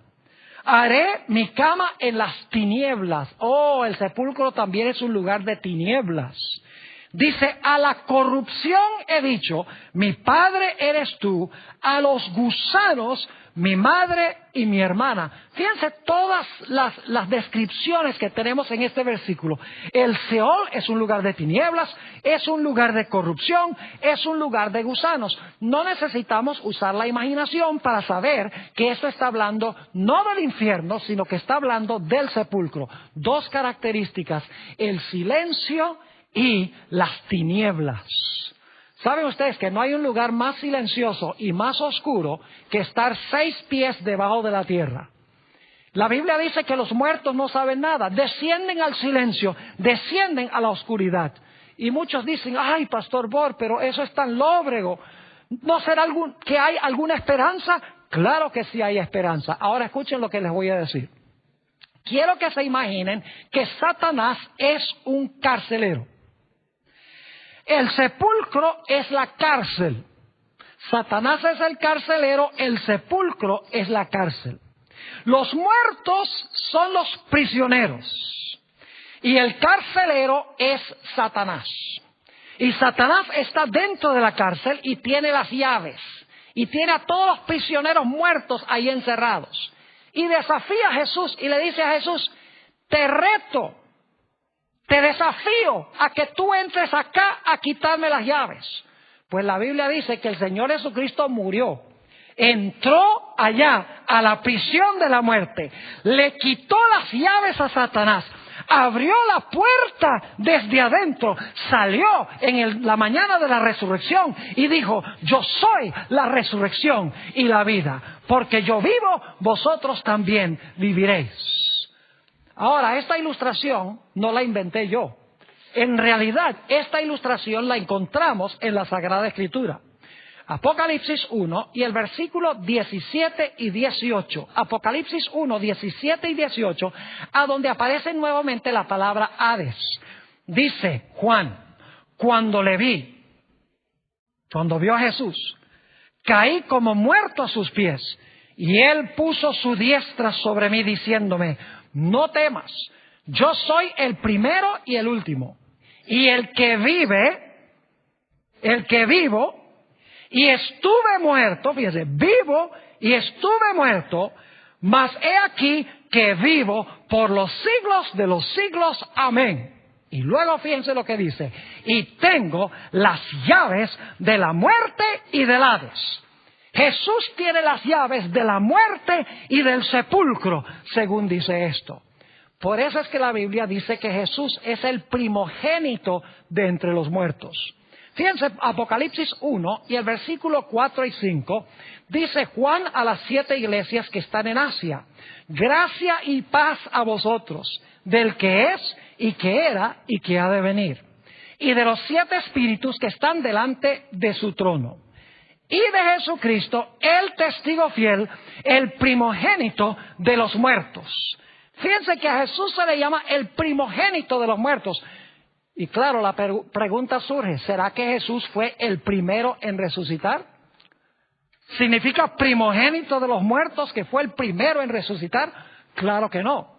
Speaker 1: Haré mi cama en las tinieblas. Oh, el sepulcro también es un lugar de tinieblas. Dice, a la corrupción he dicho, mi padre eres tú, a los gusanos, mi madre y mi hermana. Fíjense todas las descripciones que tenemos en este versículo. El Seol es un lugar de tinieblas, es un lugar de corrupción, es un lugar de gusanos. No necesitamos usar la imaginación para saber que esto está hablando no del infierno, sino que está hablando del sepulcro. Dos características, el silencio y las tinieblas. ¿Saben ustedes que no hay un lugar más silencioso y más oscuro que estar 6 pies debajo de la tierra? La Biblia dice que los muertos no saben nada, descienden al silencio, descienden a la oscuridad. Y muchos dicen, ay, Pastor Bor, pero eso es tan lóbrego. ¿No será que hay alguna esperanza? Claro que sí hay esperanza. Ahora escuchen lo que les voy a decir. Quiero que se imaginen que Satanás es un carcelero. El sepulcro es la cárcel. Satanás es el carcelero, el sepulcro es la cárcel. Los muertos son los prisioneros y el carcelero es Satanás. Y Satanás está dentro de la cárcel y tiene las llaves y tiene a todos los prisioneros muertos ahí encerrados. Y desafía a Jesús y le dice a Jesús: te reto, te desafío a que tú entres acá a quitarme las llaves. Pues la Biblia dice que el Señor Jesucristo murió, entró allá a la prisión de la muerte, le quitó las llaves a Satanás, abrió la puerta desde adentro, salió en la mañana de la resurrección y dijo: yo soy la resurrección y la vida, porque yo vivo, vosotros también viviréis. Ahora, esta ilustración no la inventé yo. En realidad, esta ilustración la encontramos en la Sagrada Escritura. Apocalipsis 1 y el versículo 17 y 18. Apocalipsis 1, 17 y 18, a donde aparece nuevamente la palabra Hades. Dice Juan: cuando le vi, cuando vio a Jesús, caí como muerto a sus pies, y él puso su diestra sobre mí diciéndome: no temas, yo soy el primero y el último, y el que vivo, y estuve muerto, fíjese, vivo y estuve muerto, mas he aquí que vivo por los siglos de los siglos. Amén. Y luego fíjense lo que dice: y tengo las llaves de la muerte y del Hades. Jesús tiene las llaves de la muerte y del sepulcro, según dice esto. Por eso es que la Biblia dice que Jesús es el primogénito de entre los muertos. Fíjense, Apocalipsis 1 y el versículo 4 y 5, dice Juan a las 7 iglesias que están en Asia: gracia y paz a vosotros, del que es y que era y que ha de venir, y de los 7 espíritus que están delante de su trono, y de Jesucristo, el testigo fiel, el primogénito de los muertos. Fíjense que a Jesús se le llama el primogénito de los muertos. Y claro, la pregunta surge: ¿será que Jesús fue el primero en resucitar? ¿Significa primogénito de los muertos, que fue el primero en resucitar? Claro que no.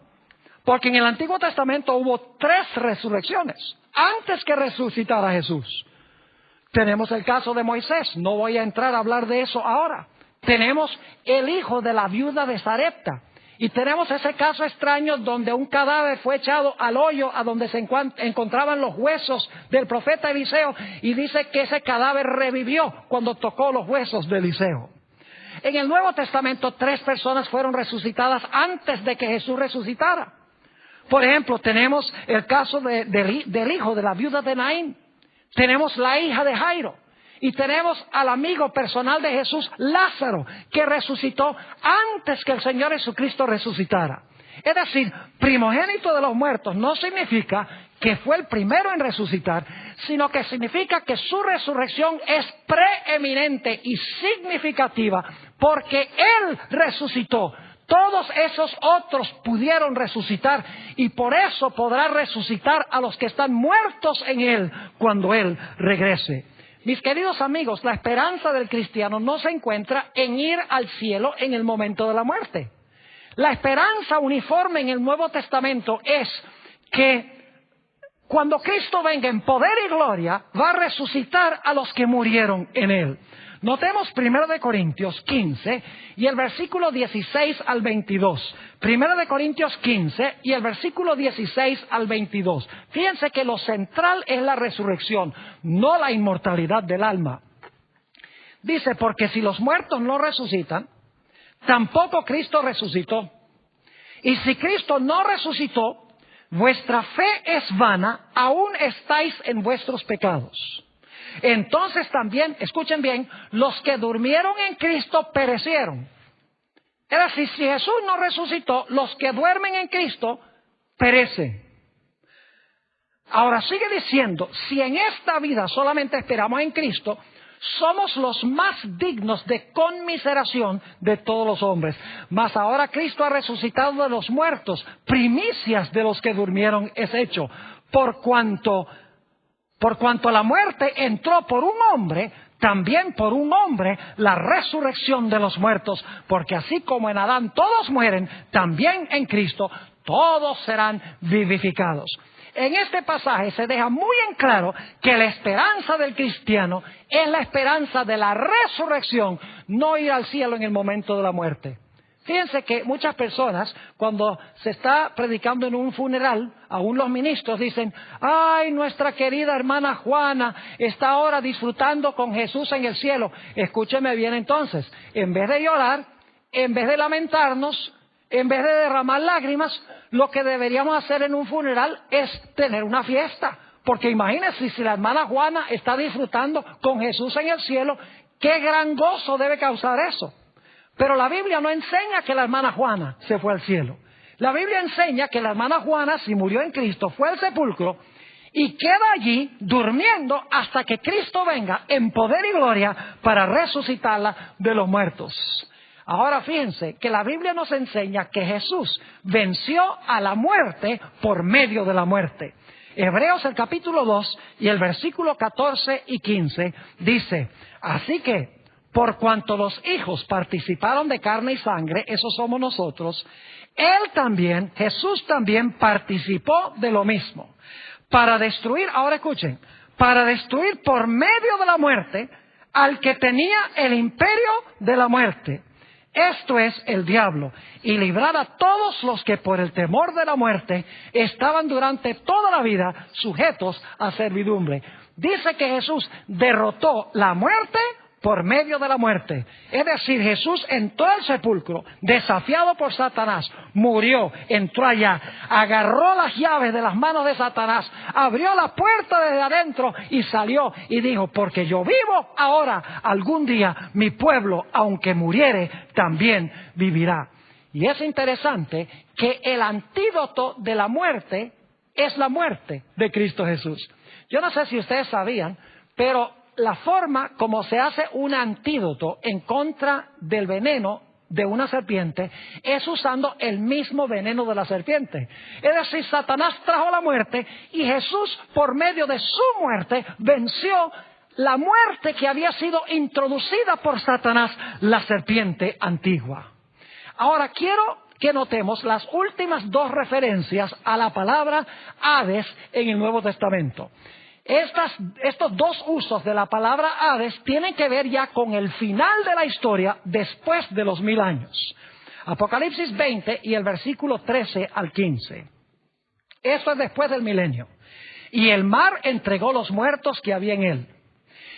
Speaker 1: Porque en el Antiguo Testamento hubo 3 resurrecciones antes que resucitara Jesús. Tenemos el caso de Moisés, no voy a entrar a hablar de eso ahora. Tenemos el hijo de la viuda de Sarepta. Y tenemos ese caso extraño donde un cadáver fue echado al hoyo a donde se encontraban los huesos del profeta Eliseo, y dice que ese cadáver revivió cuando tocó los huesos de Eliseo. En el Nuevo Testamento 3 personas fueron resucitadas antes de que Jesús resucitara. Por ejemplo, tenemos el caso del hijo de la viuda de Naín. Tenemos la hija de Jairo. Y tenemos al amigo personal de Jesús, Lázaro, que resucitó antes que el Señor Jesucristo resucitara. Es decir, primogénito de los muertos no significa que fue el primero en resucitar, sino que significa que su resurrección es preeminente y significativa, porque Él resucitó. Todos esos otros pudieron resucitar, y por eso podrá resucitar a los que están muertos en Él cuando Él regrese. Mis queridos amigos, la esperanza del cristiano no se encuentra en ir al cielo en el momento de la muerte. La esperanza uniforme en el Nuevo Testamento es que cuando Cristo venga en poder y gloria, va a resucitar a los que murieron en Él. Notemos 1 Corintios 15 y el versículo 16 al 22. 1 Corintios 15 y el versículo 16 al 22. Fíjense que lo central es la resurrección, no la inmortalidad del alma. Dice: porque si los muertos no resucitan, tampoco Cristo resucitó. Y si Cristo no resucitó, vuestra fe es vana, aún estáis en vuestros pecados. Entonces también, escuchen bien, los que durmieron en Cristo perecieron. Es decir, si Jesús no resucitó, los que duermen en Cristo perecen. Ahora sigue diciendo: si en esta vida solamente esperamos en Cristo, somos los más dignos de conmiseración de todos los hombres. Mas ahora Cristo ha resucitado de los muertos, primicias de los que durmieron es hecho. Por cuanto la muerte entró por un hombre, también por un hombre la resurrección de los muertos, porque así como en Adán todos mueren, también en Cristo todos serán vivificados. En este pasaje se deja muy en claro que la esperanza del cristiano es la esperanza de la resurrección, no ir al cielo en el momento de la muerte. Fíjense que muchas personas, cuando se está predicando en un funeral, aún los ministros dicen: ay, nuestra querida hermana Juana está ahora disfrutando con Jesús en el cielo. Escúcheme bien entonces, en vez de llorar, en vez de lamentarnos, en vez de derramar lágrimas, lo que deberíamos hacer en un funeral es tener una fiesta. Porque imagínense, si la hermana Juana está disfrutando con Jesús en el cielo, qué gran gozo debe causar eso. Pero la Biblia no enseña que la hermana Juana se fue al cielo. La Biblia enseña que la hermana Juana, si murió en Cristo, fue al sepulcro y queda allí durmiendo hasta que Cristo venga en poder y gloria para resucitarla de los muertos. Ahora fíjense que la Biblia nos enseña que Jesús venció a la muerte por medio de la muerte. Hebreos el capítulo 2 y el versículo 14 y 15 dice: así que por cuanto los hijos participaron de carne y sangre, esos somos nosotros, Él también, Jesús también participó de lo mismo. Para destruir, ahora escuchen, para destruir por medio de la muerte al que tenía el imperio de la muerte. Esto es el diablo, y librar a todos los que por el temor de la muerte estaban durante toda la vida sujetos a servidumbre. Dice que Jesús derrotó la muerte por medio de la muerte. Es decir, Jesús entró al sepulcro, desafiado por Satanás, murió, entró allá, agarró las llaves de las manos de Satanás, abrió la puerta desde adentro y salió y dijo: porque yo vivo ahora, algún día mi pueblo, aunque muriere, también vivirá. Y es interesante que el antídoto de la muerte es la muerte de Cristo Jesús. Yo no sé si ustedes sabían, pero la forma como se hace un antídoto en contra del veneno de una serpiente es usando el mismo veneno de la serpiente. Es decir, Satanás trajo la muerte y Jesús, por medio de su muerte, venció la muerte que había sido introducida por Satanás, la serpiente antigua. Ahora quiero que notemos las últimas dos referencias a la palabra Hades en el Nuevo Testamento. Estos dos usos de la palabra Hades tienen que ver ya con el final de la historia después de los 1000 años. Apocalipsis 20 y el versículo 13 al 15. Esto es después del milenio. Y el mar entregó los muertos que había en él.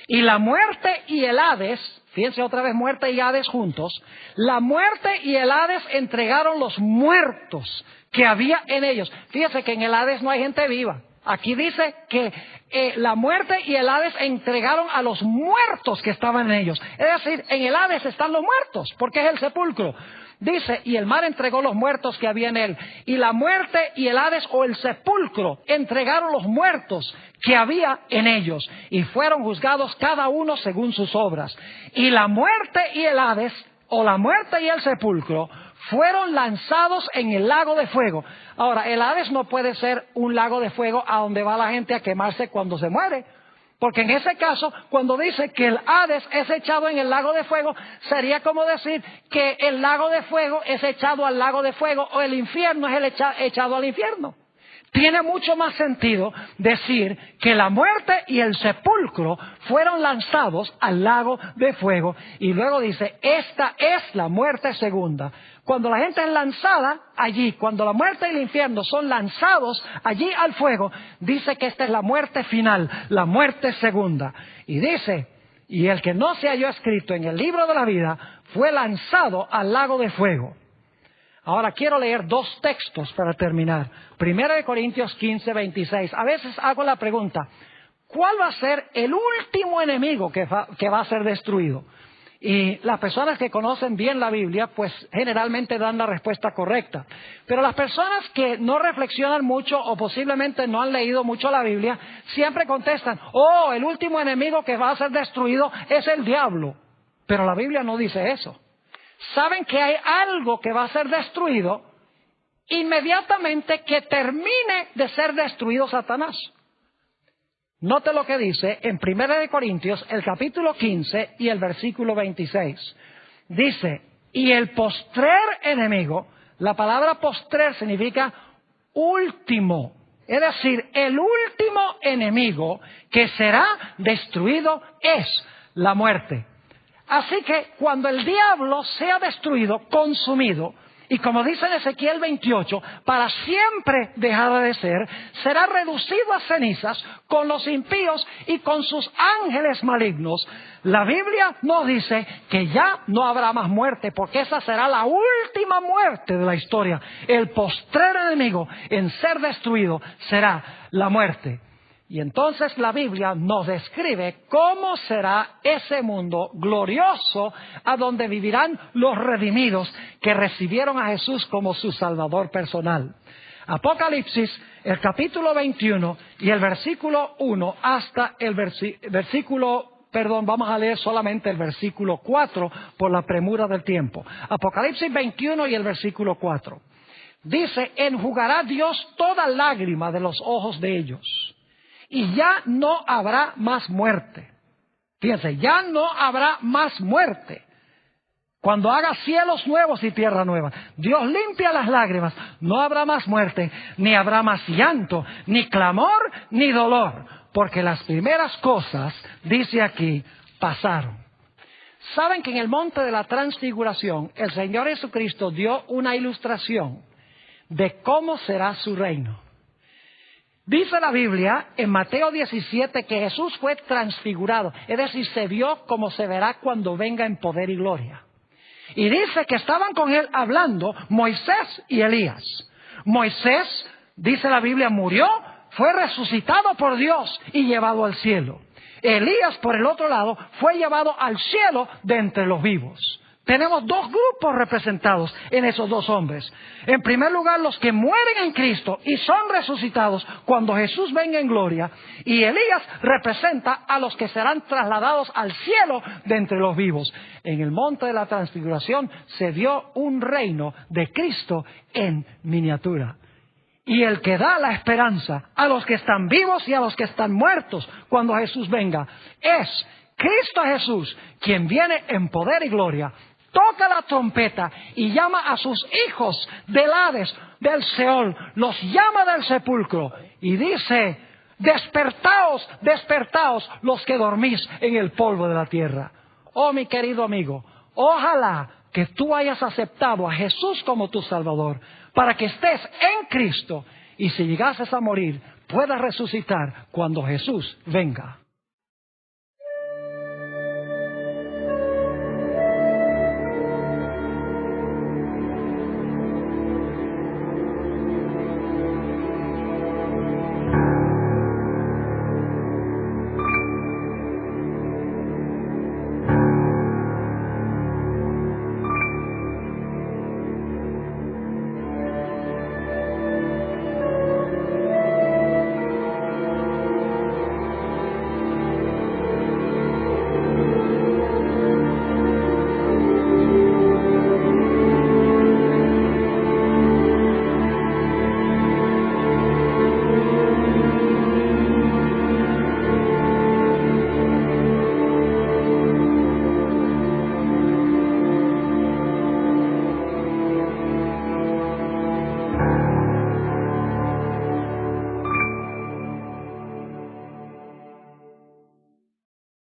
Speaker 1: Y la muerte y el Hades, fíjense otra vez, muerte y Hades juntos, la muerte y el Hades entregaron los muertos que había en ellos. Fíjense que en el Hades no hay gente viva. Aquí dice que la muerte y el Hades entregaron a los muertos que estaban en ellos. Es decir, en el Hades están los muertos, porque es el sepulcro. Dice: y el mar entregó los muertos que había en él. Y la muerte y el Hades, o el sepulcro, entregaron los muertos que había en ellos. Y fueron juzgados cada uno según sus obras. Y la muerte y el Hades, o la muerte y el sepulcro, fueron lanzados en el lago de fuego. Ahora, el Hades no puede ser un lago de fuego a donde va la gente a quemarse cuando se muere. Porque en ese caso, cuando dice que el Hades es echado en el lago de fuego, sería como decir que el lago de fuego es echado al lago de fuego, o el infierno es echado al infierno. Tiene mucho más sentido decir que la muerte y el sepulcro fueron lanzados al lago de fuego. Y luego dice: esta es la muerte segunda. Cuando la gente es lanzada allí, cuando la muerte y el infierno son lanzados allí al fuego, dice que esta es la muerte final, la muerte segunda. Y dice: y el que no se halló escrito en el libro de la vida fue lanzado al lago de fuego. Ahora quiero leer dos textos para terminar. 1 Corintios 15, 26. A veces hago la pregunta: ¿cuál va a ser el último enemigo que va a ser destruido? Y las personas que conocen bien la Biblia, pues generalmente dan la respuesta correcta. Pero las personas que no reflexionan mucho o posiblemente no han leído mucho la Biblia, siempre contestan: oh, el último enemigo que va a ser destruido es el diablo. Pero la Biblia no dice eso. Saben que hay algo que va a ser destruido inmediatamente que termine de ser destruido Satanás. Note lo que dice en 1 Corintios, el capítulo 15 y el versículo 26. Dice, y el postrer enemigo, la palabra postrer significa último. Es decir, el último enemigo que será destruido es la muerte. Así que cuando el diablo sea destruido, consumido, y como dice en Ezequiel 28, para siempre dejará de ser, será reducido a cenizas con los impíos y con sus ángeles malignos. La Biblia nos dice que ya no habrá más muerte, porque esa será la última muerte de la historia. El postrer enemigo en ser destruido será la muerte. Y entonces la Biblia nos describe cómo será ese mundo glorioso a donde vivirán los redimidos que recibieron a Jesús como su Salvador personal. Apocalipsis, el capítulo 21 y el versículo 1 hasta el vamos a leer solamente el versículo 4 por la premura del tiempo. Apocalipsis 21 y el versículo 4. Dice, enjugará Dios toda lágrima de los ojos de ellos. Y ya no habrá más muerte. Fíjense, ya no habrá más muerte. Cuando haga cielos nuevos y tierra nueva, Dios limpia las lágrimas. No habrá más muerte, ni habrá más llanto, ni clamor, ni dolor. Porque las primeras cosas, dice aquí, pasaron. ¿Saben que en el monte de la transfiguración, el Señor Jesucristo dio una ilustración de cómo será su reino? Dice la Biblia en Mateo 17 que Jesús fue transfigurado, es decir, se vio como se verá cuando venga en poder y gloria. Y dice que estaban con él hablando Moisés y Elías. Moisés, dice la Biblia, murió, fue resucitado por Dios y llevado al cielo. Elías, por el otro lado, fue llevado al cielo de entre los vivos. Tenemos dos grupos representados en esos dos hombres. En primer lugar, los que mueren en Cristo y son resucitados cuando Jesús venga en gloria. Y Elías representa a los que serán trasladados al cielo de entre los vivos. En el monte de la transfiguración se dio un reino de Cristo en miniatura. Y el que da la esperanza a los que están vivos y a los que están muertos cuando Jesús venga es Cristo Jesús, quien viene en poder y gloria. Toca la trompeta y llama a sus hijos del Hades, del Seol, los llama del sepulcro y dice, despertaos, despertaos los que dormís en el polvo de la tierra. Oh, mi querido amigo, ojalá que tú hayas aceptado a Jesús como tu Salvador, para que estés en Cristo y si llegases a morir, puedas resucitar cuando Jesús venga.